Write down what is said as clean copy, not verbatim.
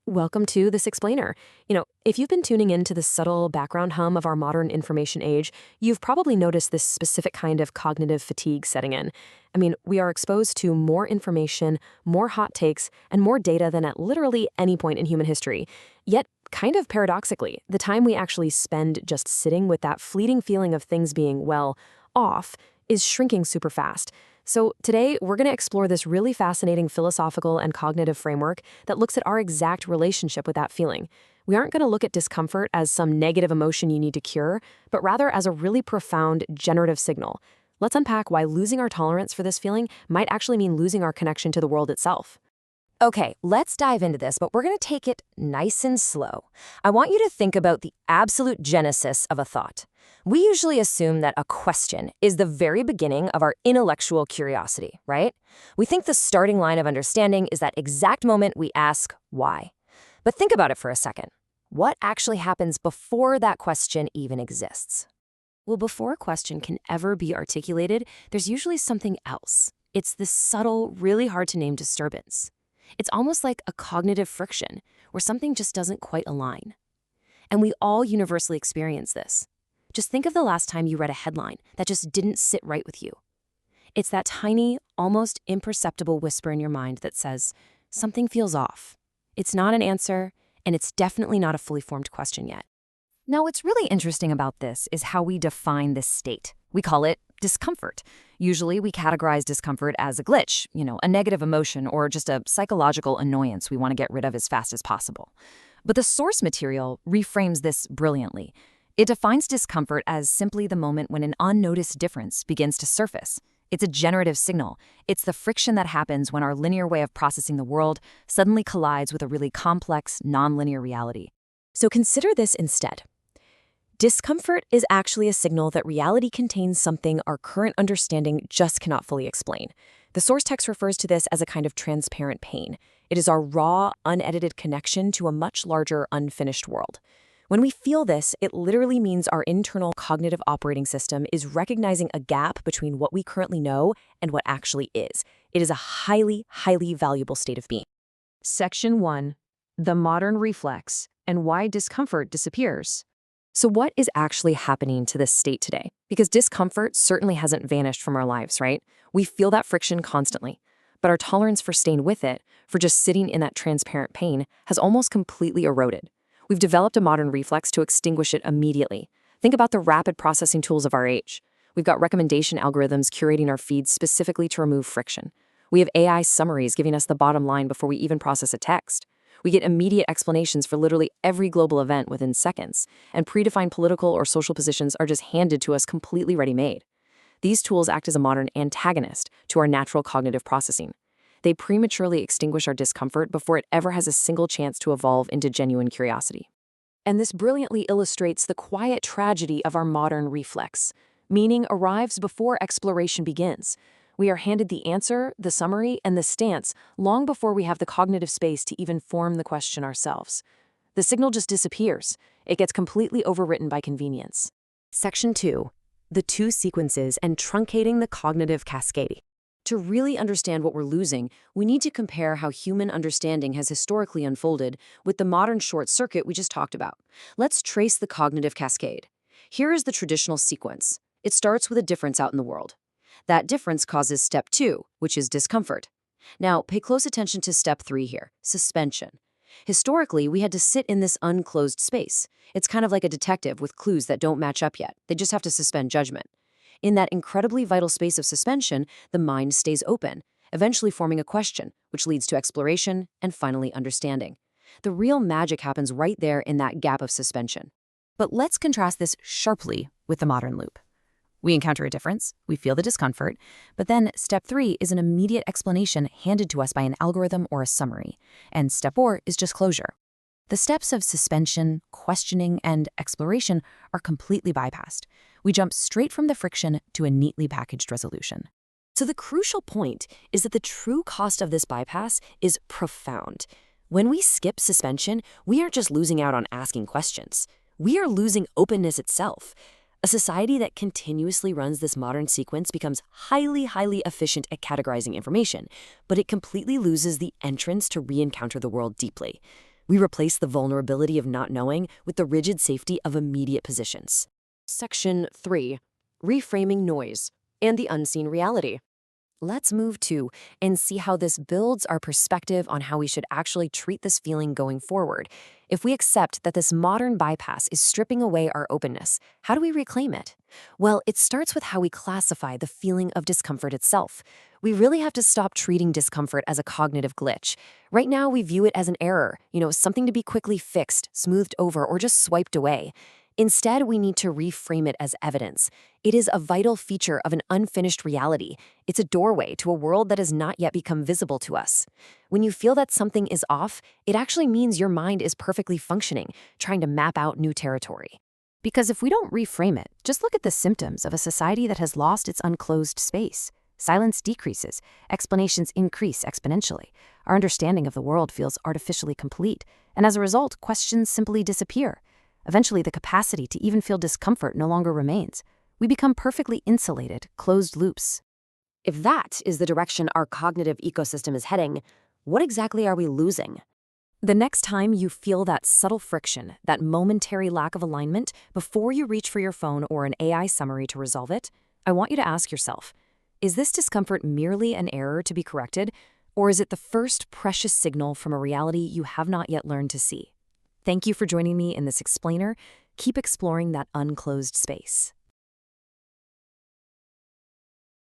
Welcome to This Explainer. If you've been tuning into the subtle background hum of our modern information age, you've probably noticed this specific kind of cognitive fatigue setting in. We are exposed to more information, more hot takes, and more data than at literally any point in human history. Yet, kind of paradoxically, the time we actually spend just sitting with that fleeting feeling of things being, well, off is shrinking super fast. So today, we're going to explore this really fascinating philosophical and cognitive framework that looks at our exact relationship with that feeling. We aren't going to look at discomfort as some negative emotion you need to cure, but rather as a really profound generative signal. Let's unpack why losing our tolerance for this feeling might actually mean losing our connection to the world itself. Okay, let's dive into this, but we're going to take it nice and slow. I want you to think about the absolute genesis of a thought. We usually assume that a question is the very beginning of our intellectual curiosity, right? We think the starting line of understanding is that exact moment we ask, why? But think about it for a second. What actually happens before that question even exists? Well, before a question can ever be articulated, there's usually something else. It's this subtle, really hard-to-name disturbance. It's almost like a cognitive friction, where something just doesn't quite align. And we all universally experience this. Just think of the last time you read a headline that just didn't sit right with you. It's that tiny, almost imperceptible whisper in your mind that says, something feels off. It's not an answer, and it's definitely not a fully formed question yet. Now, what's really interesting about this is how we define this state. We call it discomfort. Usually, we categorize discomfort as a glitch, a negative emotion, or just a psychological annoyance we want to get rid of as fast as possible. But the source material reframes this brilliantly. It defines discomfort as simply the moment when an unnoticed difference begins to surface. It's a generative signal. It's the friction that happens when our linear way of processing the world suddenly collides with a really complex, nonlinear reality. So consider this instead. Discomfort is actually a signal that reality contains something our current understanding just cannot fully explain. The source text refers to this as a kind of transparent pain. It is our raw, unedited connection to a much larger, unfinished world. When we feel this, it literally means our internal cognitive operating system is recognizing a gap between what we currently know and what actually is. It is a highly, highly valuable state of being. Section 1. The modern reflex and why discomfort disappears. So what is actually happening to this state today? Because discomfort certainly hasn't vanished from our lives, right? We feel that friction constantly. But our tolerance for staying with it, for just sitting in that transparent pain, has almost completely eroded. We've developed a modern reflex to extinguish it immediately. Think about the rapid processing tools of our age. We've got recommendation algorithms curating our feeds specifically to remove friction. We have AI summaries giving us the bottom line before we even process a text. We get immediate explanations for literally every global event within seconds, and predefined political or social positions are just handed to us completely ready-made. These tools act as a modern antagonist to our natural cognitive processing. They prematurely extinguish our discomfort before it ever has a single chance to evolve into genuine curiosity. And this brilliantly illustrates the quiet tragedy of our modern reflex. Meaning arrives before exploration begins. We are handed the answer, the summary, and the stance long before we have the cognitive space to even form the question ourselves. The signal just disappears. It gets completely overwritten by convenience. Section 2. The two sequences and truncating the cognitive cascade. To really understand what we're losing, we need to compare how human understanding has historically unfolded with the modern short circuit we just talked about. Let's trace the cognitive cascade. Here is the traditional sequence. It starts with a difference out in the world. That difference causes step 2, which is discomfort. Now, pay close attention to step 3 here, suspension. Historically, we had to sit in this unclosed space. It's kind of like a detective with clues that don't match up yet. They just have to suspend judgment. In that incredibly vital space of suspension, the mind stays open, eventually forming a question, which leads to exploration and finally understanding. The real magic happens right there in that gap of suspension. But let's contrast this sharply with the modern loop. We encounter a difference, we feel the discomfort, but then step 3 is an immediate explanation handed to us by an algorithm or a summary, and step 4 is just closure. The steps of suspension, questioning, and exploration are completely bypassed. We jump straight from the friction to a neatly packaged resolution. So the crucial point is that the true cost of this bypass is profound. When we skip suspension, we aren't just losing out on asking questions. We are losing openness itself. A society that continuously runs this modern sequence becomes highly, highly efficient at categorizing information, but it completely loses the entrance to re-encounter the world deeply. We replace the vulnerability of not knowing with the rigid safety of immediate positions. Section 3. Reframing noise and the unseen reality. Let's move to and see how this builds our perspective on how we should actually treat this feeling going forward. If we accept that this modern bypass is stripping away our openness, how do we reclaim it? Well, it starts with how we classify the feeling of discomfort itself. We really have to stop treating discomfort as a cognitive glitch. Right now, we view it as an error, something to be quickly fixed, smoothed over, or just swiped away. Instead, we need to reframe it as evidence. It is a vital feature of an unfinished reality. It's a doorway to a world that has not yet become visible to us. When you feel that something is off, it actually means your mind is perfectly functioning, trying to map out new territory. Because if we don't reframe it, just look at the symptoms of a society that has lost its unclosed space. Silence decreases, explanations increase exponentially. Our understanding of the world feels artificially complete, and as a result, questions simply disappear. Eventually, the capacity to even feel discomfort no longer remains. We become perfectly insulated, closed loops. If that is the direction our cognitive ecosystem is heading, what exactly are we losing? The next time you feel that subtle friction, that momentary lack of alignment, before you reach for your phone or an AI summary to resolve it, I want you to ask yourself, is this discomfort merely an error to be corrected, or is it the first precious signal from a reality you have not yet learned to see? Thank you for joining me in this explainer. Keep exploring that unclosed space.